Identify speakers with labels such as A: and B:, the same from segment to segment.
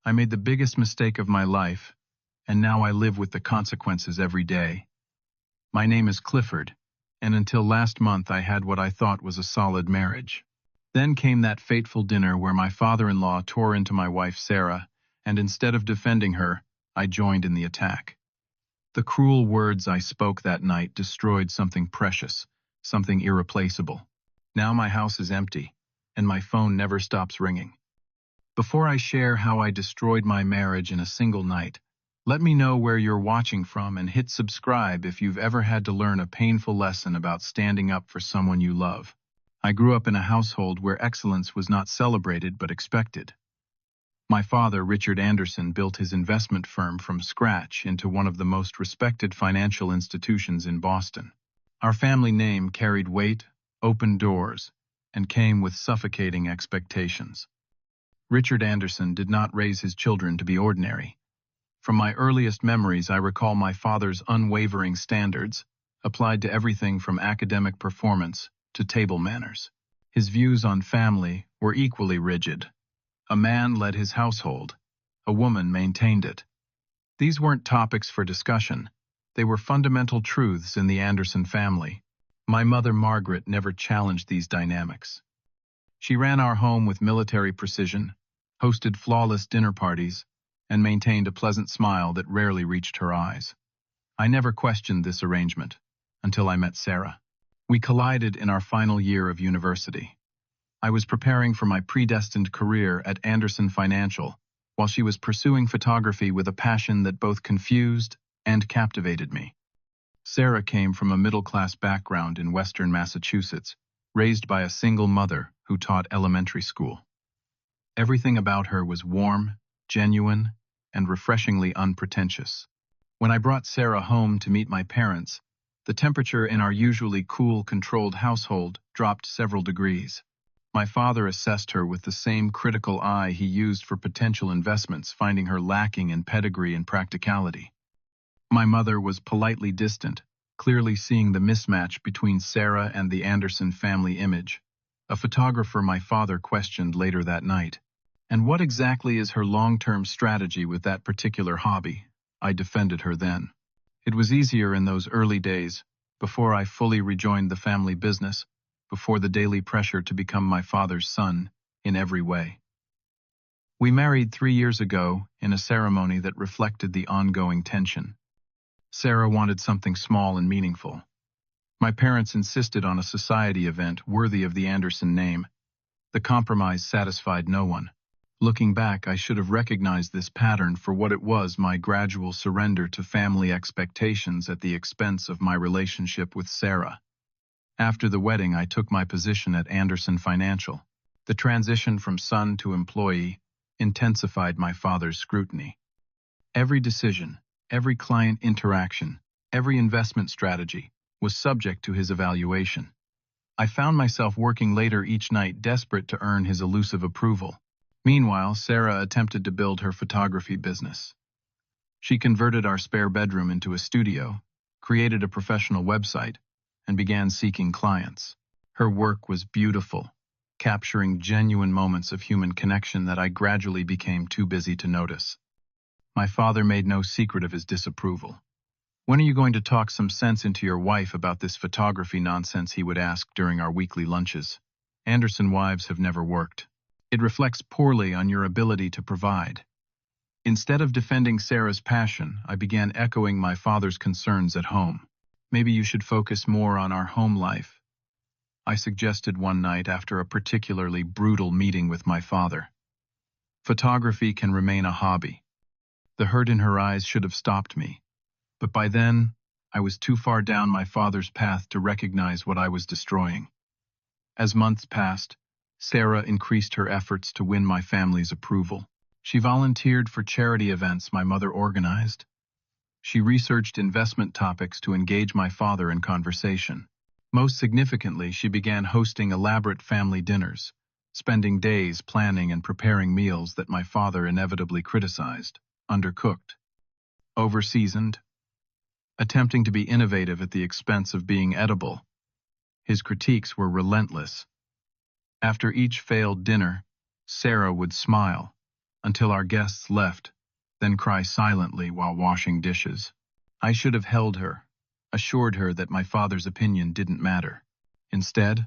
A: I made the biggest mistake of my life, and now I live with the consequences every day. My name is Clifford, and until last month I had what I thought was a solid marriage. Then came that fateful dinner where my father-in-law tore into my wife Sarah, and instead of defending her, I joined in the attack. The cruel words I spoke that night destroyed something precious, something irreplaceable. Now my house is empty, and my phone never stops ringing. Before I share how I destroyed my marriage in a single night, let me know where you're watching from and hit subscribe if you've ever had to learn a painful lesson about standing up for someone you love. I grew up in a household where excellence was not celebrated but expected. My father, Richard Anderson, built his investment firm from scratch into one of the most respected financial institutions in Boston. Our family name carried weight, opened doors, and came with suffocating expectations. Richard Anderson did not raise his children to be ordinary. From my earliest memories, I recall my father's unwavering standards, applied to everything from academic performance to table manners. His views on family were equally rigid. A man led his household, a woman maintained it. These weren't topics for discussion. They were fundamental truths in the Anderson family. My mother, Margaret, never challenged these dynamics. She ran our home with military precision, hosted flawless dinner parties, and maintained a pleasant smile that rarely reached her eyes. I never questioned this arrangement until I met Sarah. We collided in our final year of university. I was preparing for my predestined career at Anderson Financial, while she was pursuing photography with a passion that both confused and captivated me. Sarah came from a middle-class background in western Massachusetts, raised by a single mother who taught elementary school. Everything about her was warm, genuine, and refreshingly unpretentious. When I brought Sarah home to meet my parents, the temperature in our usually cool, controlled household dropped several degrees. My father assessed her with the same critical eye he used for potential investments, finding her lacking in pedigree and practicality. My mother was politely distant, clearly seeing the mismatch between Sarah and the Anderson family image. A photographer my father questioned later that night. And what exactly is her long-term strategy with that particular hobby? I defended her then. It was easier in those early days, before I fully rejoined the family business, before the daily pressure to become my father's son in every way. We married 3 years ago in a ceremony that reflected the ongoing tension. Sarah wanted something small and meaningful. My parents insisted on a society event worthy of the Anderson name. The compromise satisfied no one. Looking back, I should have recognized this pattern for what it was: my gradual surrender to family expectations at the expense of my relationship with Sarah. After the wedding, I took my position at Anderson Financial. The transition from son to employee intensified my father's scrutiny. Every decision, every client interaction, every investment strategy was subject to his evaluation. I found myself working later each night, desperate to earn his elusive approval. Meanwhile, Sarah attempted to build her photography business. She converted our spare bedroom into a studio, created a professional website, and began seeking clients. Her work was beautiful, capturing genuine moments of human connection that I gradually became too busy to notice. My father made no secret of his disapproval. "When are you going to talk some sense into your wife about this photography nonsense?" he would ask during our weekly lunches. "Anderson wives have never worked. It reflects poorly on your ability to provide." Instead of defending Sarah's passion, I began echoing my father's concerns at home. "Maybe you should focus more on our home life," I suggested one night after a particularly brutal meeting with my father. Photography can remain a hobby. The hurt in her eyes should have stopped me, but by then, I was too far down my father's path to recognize what I was destroying. As months passed, Sarah increased her efforts to win my family's approval. She volunteered for charity events my mother organized. She researched investment topics to engage my father in conversation. Most significantly, she began hosting elaborate family dinners, spending days planning and preparing meals that my father inevitably criticized: undercooked, overseasoned, attempting to be innovative at the expense of being edible. His critiques were relentless. After each failed dinner, Sarah would smile, until our guests left, then cry silently while washing dishes. I should have held her, assured her that my father's opinion didn't matter. Instead,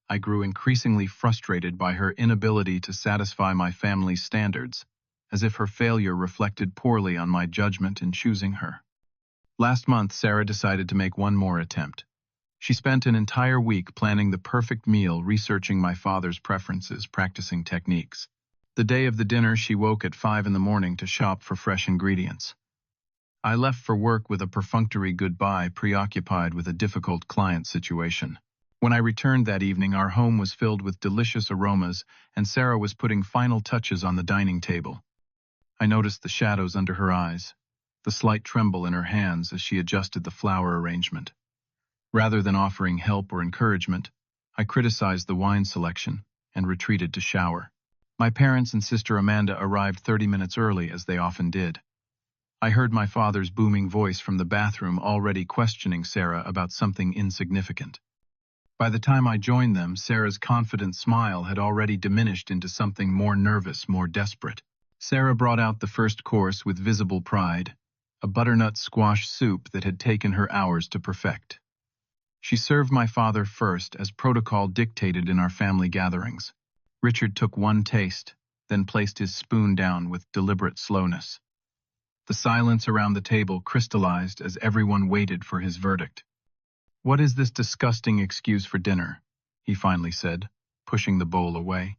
A: I grew increasingly frustrated by her inability to satisfy my family's standards, as if her failure reflected poorly on my judgment in choosing her. Last month, Sarah decided to make one more attempt. She spent an entire week planning the perfect meal, researching my father's preferences, practicing techniques. The day of the dinner, she woke at 5 in the morning to shop for fresh ingredients. I left for work with a perfunctory goodbye, preoccupied with a difficult client situation. When I returned that evening, our home was filled with delicious aromas, and Sarah was putting final touches on the dining table. I noticed the shadows under her eyes, the slight tremble in her hands as she adjusted the flower arrangement. Rather than offering help or encouragement, I criticized the wine selection and retreated to shower. My parents and sister Amanda arrived 30 minutes early, as they often did. I heard my father's booming voice from the bathroom, already questioning Sarah about something insignificant. By the time I joined them, Sarah's confident smile had already diminished into something more nervous, more desperate. Sarah brought out the first course with visible pride, a butternut squash soup that had taken her hours to perfect. She served my father first, as protocol dictated in our family gatherings. Richard took one taste, then placed his spoon down with deliberate slowness. The silence around the table crystallized as everyone waited for his verdict. "What is this disgusting excuse for dinner?" he finally said, pushing the bowl away.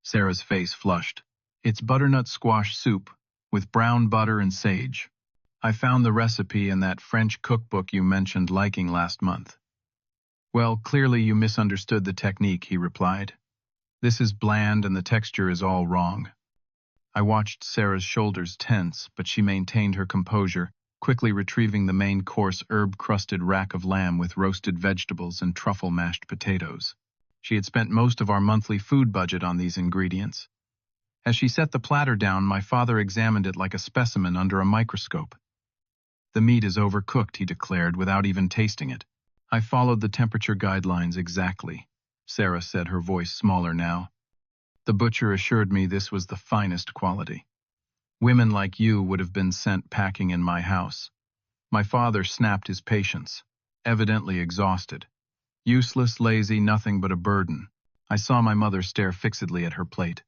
A: Sarah's face flushed. "It's butternut squash soup, with brown butter and sage. I found the recipe in that French cookbook you mentioned liking last month." "Well, clearly you misunderstood the technique," he replied. "This is bland and the texture is all wrong." I watched Sarah's shoulders tense, but she maintained her composure, quickly retrieving the main course, herb-crusted rack of lamb with roasted vegetables and truffle mashed potatoes. She had spent most of our monthly food budget on these ingredients. As she set the platter down, my father examined it like a specimen under a microscope. "The meat is overcooked," he declared, without even tasting it. "I followed the temperature guidelines exactly," Sarah said, her voice smaller now. "The butcher assured me this was the finest quality. Women like you would have been sent packing in my house." My father snapped his patience, evidently exhausted. Useless, lazy, nothing but a burden. I saw my mother stare fixedly at her plate.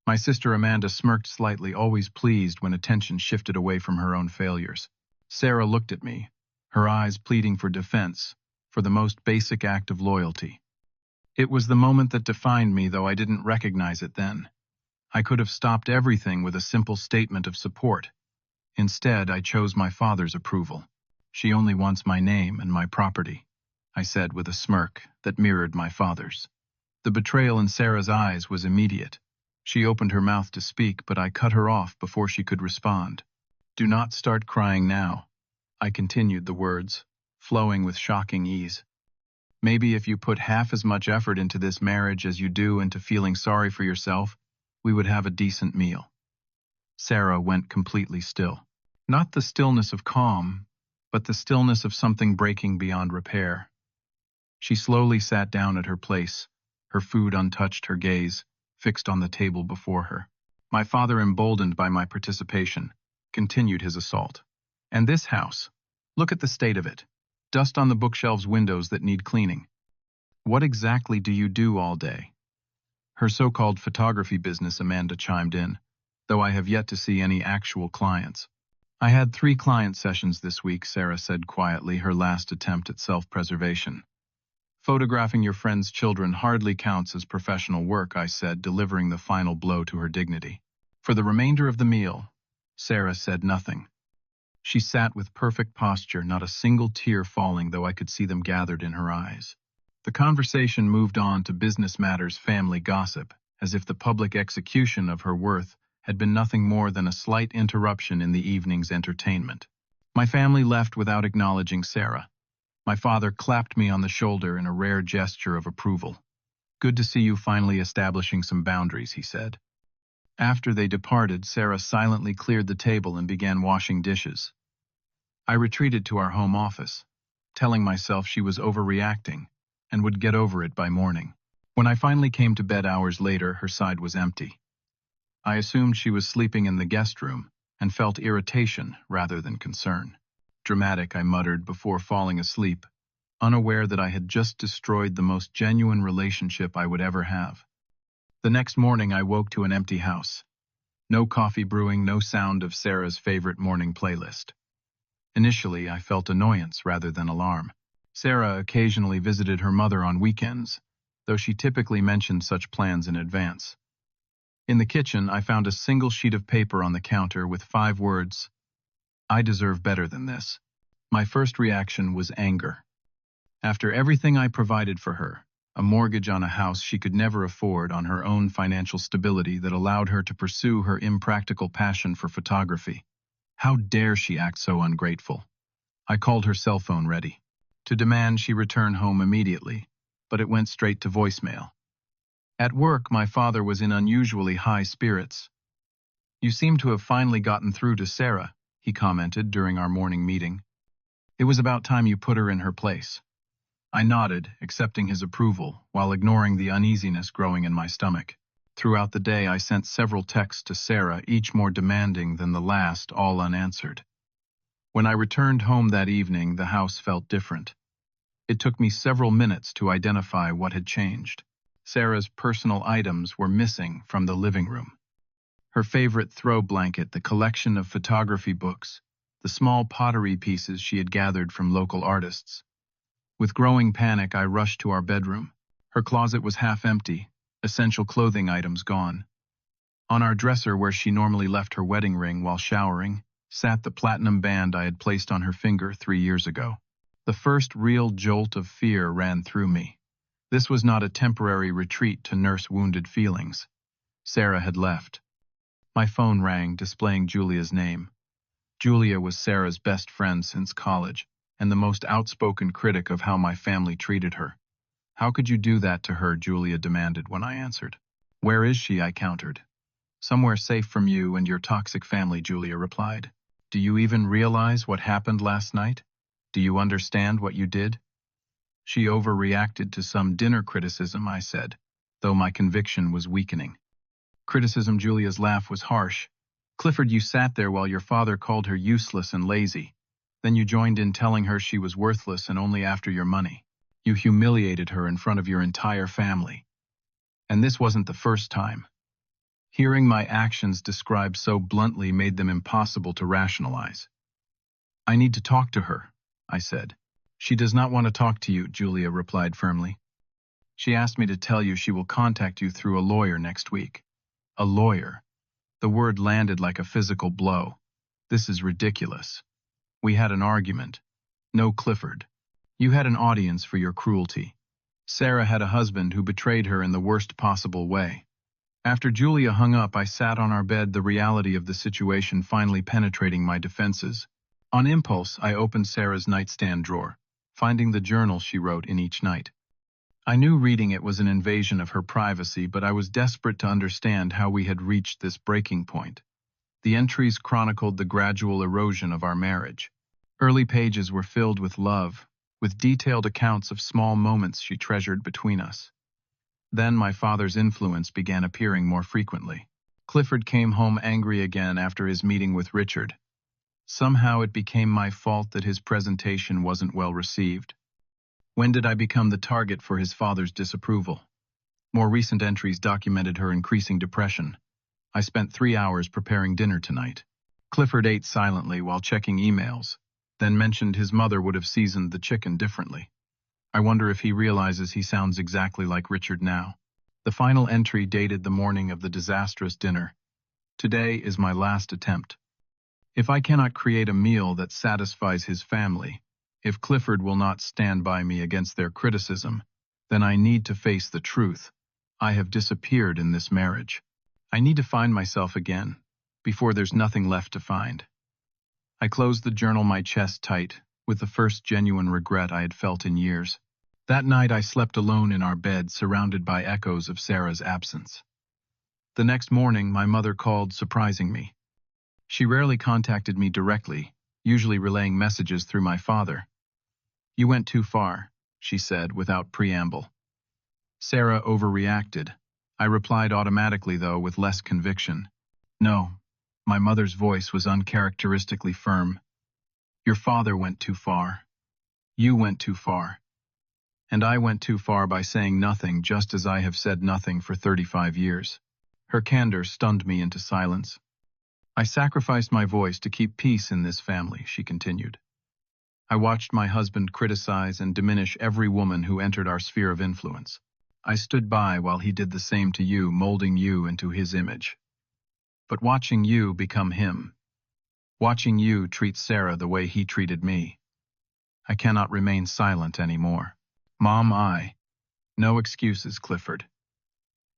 A: My sister Amanda smirked slightly, always pleased when attention shifted away from her own failures. Sarah looked at me, her eyes pleading for defense, for the most basic act of loyalty. It was the moment that defined me, though I didn't recognize it then. I could have stopped everything with a simple statement of support. Instead, I chose my father's approval. "She only wants my name and my property," I said with a smirk that mirrored my father's. The betrayal in Sarah's eyes was immediate. She opened her mouth to speak, but I cut her off before she could respond. "Do not start crying now," I continued, the words flowing with shocking ease. "Maybe if you put half as much effort into this marriage as you do into feeling sorry for yourself, we would have a decent meal." Sarah went completely still. Not the stillness of calm, but the stillness of something breaking beyond repair. She slowly sat down at her place, her food untouched, her gaze fixed on the table before her. My father, emboldened by my participation, continued his assault. "And this house? Look at the state of it. Dust on the bookshelves, windows that need cleaning. What exactly do you do all day?" "Her so-called photography business," Amanda chimed in, "though I have yet to see any actual clients." "I had 3 client sessions this week," Sarah said quietly, her last attempt at self-preservation. "Photographing your friend's children hardly counts as professional work," I said, delivering the final blow to her dignity. For the remainder of the meal, Sarah said nothing. She sat with perfect posture, not a single tear falling, though I could see them gathered in her eyes. The conversation moved on to business matters, family gossip, as if the public execution of her worth had been nothing more than a slight interruption in the evening's entertainment. My family left without acknowledging Sarah. My father clapped me on the shoulder in a rare gesture of approval. "Good to see you finally establishing some boundaries," he said. After they departed, Sarah silently cleared the table and began washing dishes. I retreated to our home office, telling myself she was overreacting and would get over it by morning. When I finally came to bed hours later, her side was empty. I assumed she was sleeping in the guest room and felt irritation rather than concern. Dramatic, I muttered before falling asleep, unaware that I had just destroyed the most genuine relationship I would ever have. The next morning I woke to an empty house. No coffee brewing, no sound of Sarah's favorite morning playlist. Initially, I felt annoyance rather than alarm. Sarah occasionally visited her mother on weekends, though she typically mentioned such plans in advance. In the kitchen, I found a single sheet of paper on the counter with 5 words, "I deserve better than this." My first reaction was anger. After everything I provided for her, a mortgage on a house she could never afford, on her own financial stability that allowed her to pursue her impractical passion for photography, how dare she act so ungrateful? I called her cell phone ready to demand she return home immediately, but it went straight to voicemail. At work, my father was in unusually high spirits. "You seem to have finally gotten through to Sarah," he commented during our morning meeting. "It was about time you put her in her place." I nodded, accepting his approval, while ignoring the uneasiness growing in my stomach. Throughout the day, I sent several texts to Sarah, each more demanding than the last, all unanswered. When I returned home that evening, the house felt different. It took me several minutes to identify what had changed. Sarah's personal items were missing from the living room. Her favorite throw blanket, the collection of photography books, the small pottery pieces she had gathered from local artists. With growing panic, I rushed to our bedroom. Her closet was half empty, essential clothing items gone. On our dresser, where she normally left her wedding ring while showering, sat the platinum band I had placed on her finger 3 years ago. The first real jolt of fear ran through me. This was not a temporary retreat to nurse wounded feelings. Sarah had left. My phone rang, displaying Julia's name. Julia was Sarah's best friend since college, and the most outspoken critic of how my family treated her. "How could you do that to her?" Julia demanded when I answered. "Where is she?" I countered. "Somewhere safe from you and your toxic family," Julia replied. "Do you even realize what happened last night? Do you understand what you did?" "She overreacted to some dinner criticism," I said, though my conviction was weakening. "Criticism?" Julia's laugh was harsh. "Clifford, you sat there while your father called her useless and lazy. Then you joined in telling her she was worthless and only after your money. You humiliated her in front of your entire family. And this wasn't the first time." Hearing my actions described so bluntly made them impossible to rationalize. "I need to talk to her," I said. "She does not want to talk to you," Julia replied firmly. "She asked me to tell you she will contact you through a lawyer next week." "A lawyer?" The word landed like a physical blow. "This is ridiculous. We had an argument." "No, Clifford. You had an audience for your cruelty. Sarah had a husband who betrayed her in the worst possible way." After Julia hung up, I sat on our bed, the reality of the situation finally penetrating my defenses. On impulse, I opened Sarah's nightstand drawer, finding the journal she wrote in each night. I knew reading it was an invasion of her privacy, but I was desperate to understand how we had reached this breaking point. The entries chronicled the gradual erosion of our marriage. Early pages were filled with love, with detailed accounts of small moments she treasured between us. Then my father's influence began appearing more frequently. Clifford came home angry again after his meeting with Richard. Somehow it became my fault that his presentation wasn't well received. When did I become the target for his father's disapproval? More recent entries documented her increasing depression. "I spent 3 hours preparing dinner tonight." Clifford ate silently while checking emails, then mentioned his mother would have seasoned the chicken differently. "I wonder if he realizes he sounds exactly like Richard now." The final entry dated the morning of the disastrous dinner. "Today is my last attempt. If I cannot create a meal that satisfies his family, if Clifford will not stand by me against their criticism, then I need to face the truth. I have disappeared in this marriage. I need to find myself again, before there's nothing left to find." I closed the journal, my chest tight, with the first genuine regret I had felt in years. That night I slept alone in our bed, surrounded by echoes of Sarah's absence. The next morning, my mother called, surprising me. She rarely contacted me directly, usually relaying messages through my father. "You went too far," she said without preamble. "Sarah overreacted." I replied automatically, though with less conviction. No, my mother's voice was uncharacteristically firm. Your father went too far. You went too far. And I went too far by saying nothing, just as I have said nothing for 35 years. Her candor stunned me into silence. I sacrificed my voice to keep peace in this family, she continued. I watched my husband criticize and diminish every woman who entered our sphere of influence. I stood by while he did the same to you, molding you into his image. But watching you become him, watching you treat Sarah the way he treated me, I cannot remain silent anymore. Mom, no excuses, Clifford.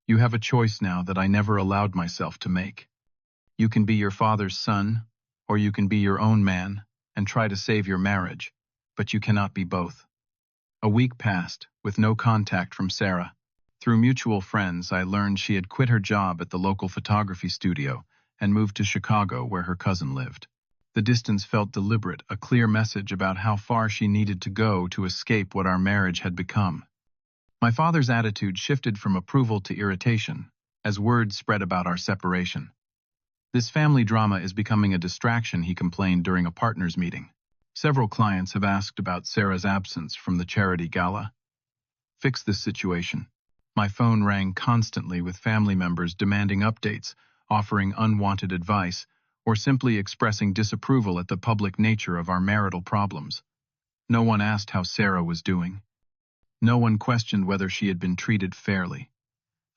A: You have a choice now that I never allowed myself to make. You can be your father's son, or you can be your own man and try to save your marriage, but you cannot be both. A week passed, with no contact from Sarah. Through mutual friends, I learned she had quit her job at the local photography studio and moved to Chicago, where her cousin lived. The distance felt deliberate, a clear message about how far she needed to go to escape what our marriage had become. My father's attitude shifted from approval to irritation as word spread about our separation. This family drama is becoming a distraction, he complained during a partners meeting. Several clients have asked about Sarah's absence from the charity gala. Fix this situation. My phone rang constantly with family members demanding updates, offering unwanted advice, or simply expressing disapproval at the public nature of our marital problems. No one asked how Sarah was doing. No one questioned whether she had been treated fairly.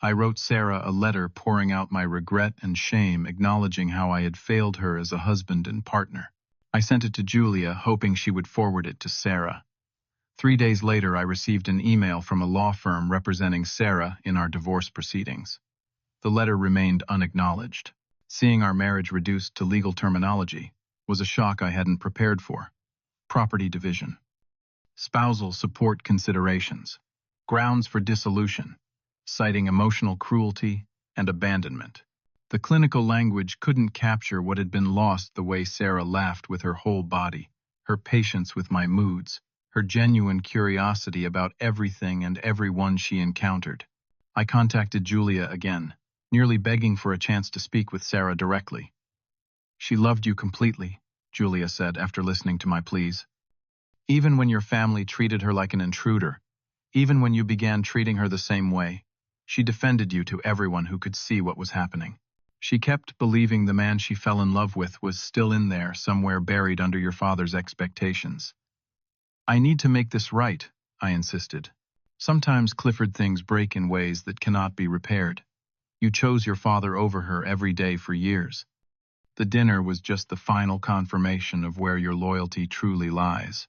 A: I wrote Sarah a letter pouring out my regret and shame, acknowledging how I had failed her as a husband and partner. I sent it to Julia, hoping she would forward it to Sarah. 3 days later, I received an email from a law firm representing Sarah in our divorce proceedings. The letter remained unacknowledged. Seeing our marriage reduced to legal terminology was a shock I hadn't prepared for. Property division. Spousal support considerations. Grounds for dissolution, citing emotional cruelty and abandonment. The clinical language couldn't capture what had been lost: the way Sarah laughed with her whole body, her patience with my moods, her genuine curiosity about everything and everyone she encountered. I contacted Julia again, nearly begging for a chance to speak with Sarah directly. She loved you completely, Julia said after listening to my pleas. Even when your family treated her like an intruder, even when you began treating her the same way, she defended you to everyone who could see what was happening. She kept believing the man she fell in love with was still in there, somewhere buried under your father's expectations. I need to make this right, I insisted. Sometimes, Clifford, things break in ways that cannot be repaired. You chose your father over her every day for years. The dinner was just the final confirmation of where your loyalty truly lies.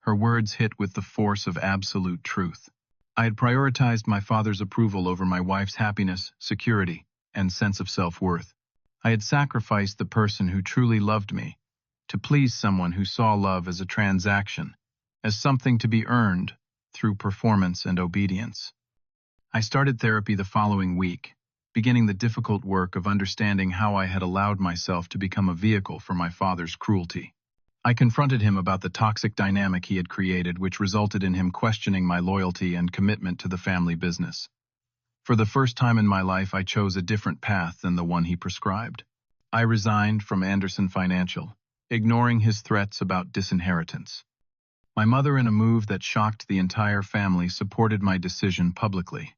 A: Her words hit with the force of absolute truth. I had prioritized my father's approval over my wife's happiness, security, and sense of self-worth. I had sacrificed the person who truly loved me to please someone who saw love as a transaction, as something to be earned through performance and obedience. I started therapy the following week, beginning the difficult work of understanding how I had allowed myself to become a vehicle for my father's cruelty. I confronted him about the toxic dynamic he had created, which resulted in him questioning my loyalty and commitment to the family business. For the first time in my life, I chose a different path than the one he prescribed. I resigned from Anderson Financial, ignoring his threats about disinheritance. My mother, in a move that shocked the entire family, supported my decision publicly.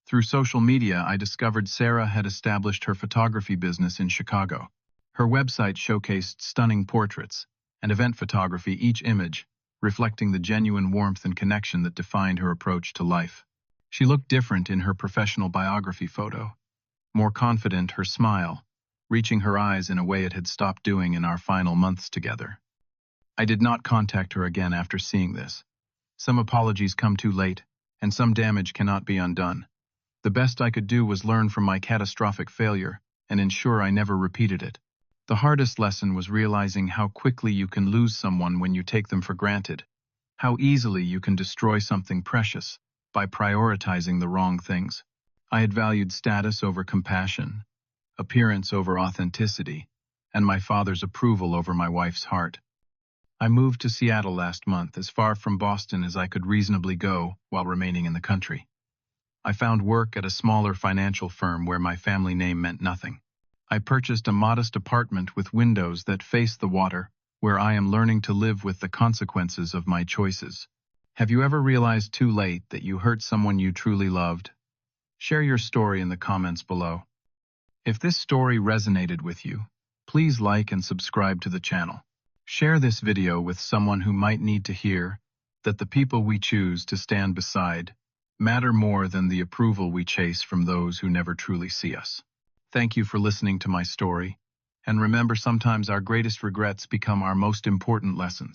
A: Through social media, I discovered Sarah had established her photography business in Chicago. Her website showcased stunning portraits and event photography, each image reflecting the genuine warmth and connection that defined her approach to life. She looked different in her professional biography photo, more confident, her smile reaching her eyes in a way it had stopped doing in our final months together. I did not contact her again after seeing this. Some apologies come too late, and some damage cannot be undone. The best I could do was learn from my catastrophic failure and ensure I never repeated it. The hardest lesson was realizing how quickly you can lose someone when you take them for granted, how easily you can destroy something precious by prioritizing the wrong things. I had valued status over compassion, appearance over authenticity, and my father's approval over my wife's heart. I moved to Seattle last month, as far from Boston as I could reasonably go while remaining in the country. I found work at a smaller financial firm where my family name meant nothing. I purchased a modest apartment with windows that face the water, where I am learning to live with the consequences of my choices. Have you ever realized too late that you hurt someone you truly loved? Share your story in the comments below. If this story resonated with you, please like and subscribe to the channel. Share this video with someone who might need to hear that the people we choose to stand beside matter more than the approval we chase from those who never truly see us. Thank you for listening to my story, and remember, sometimes our greatest regrets become our most important lessons.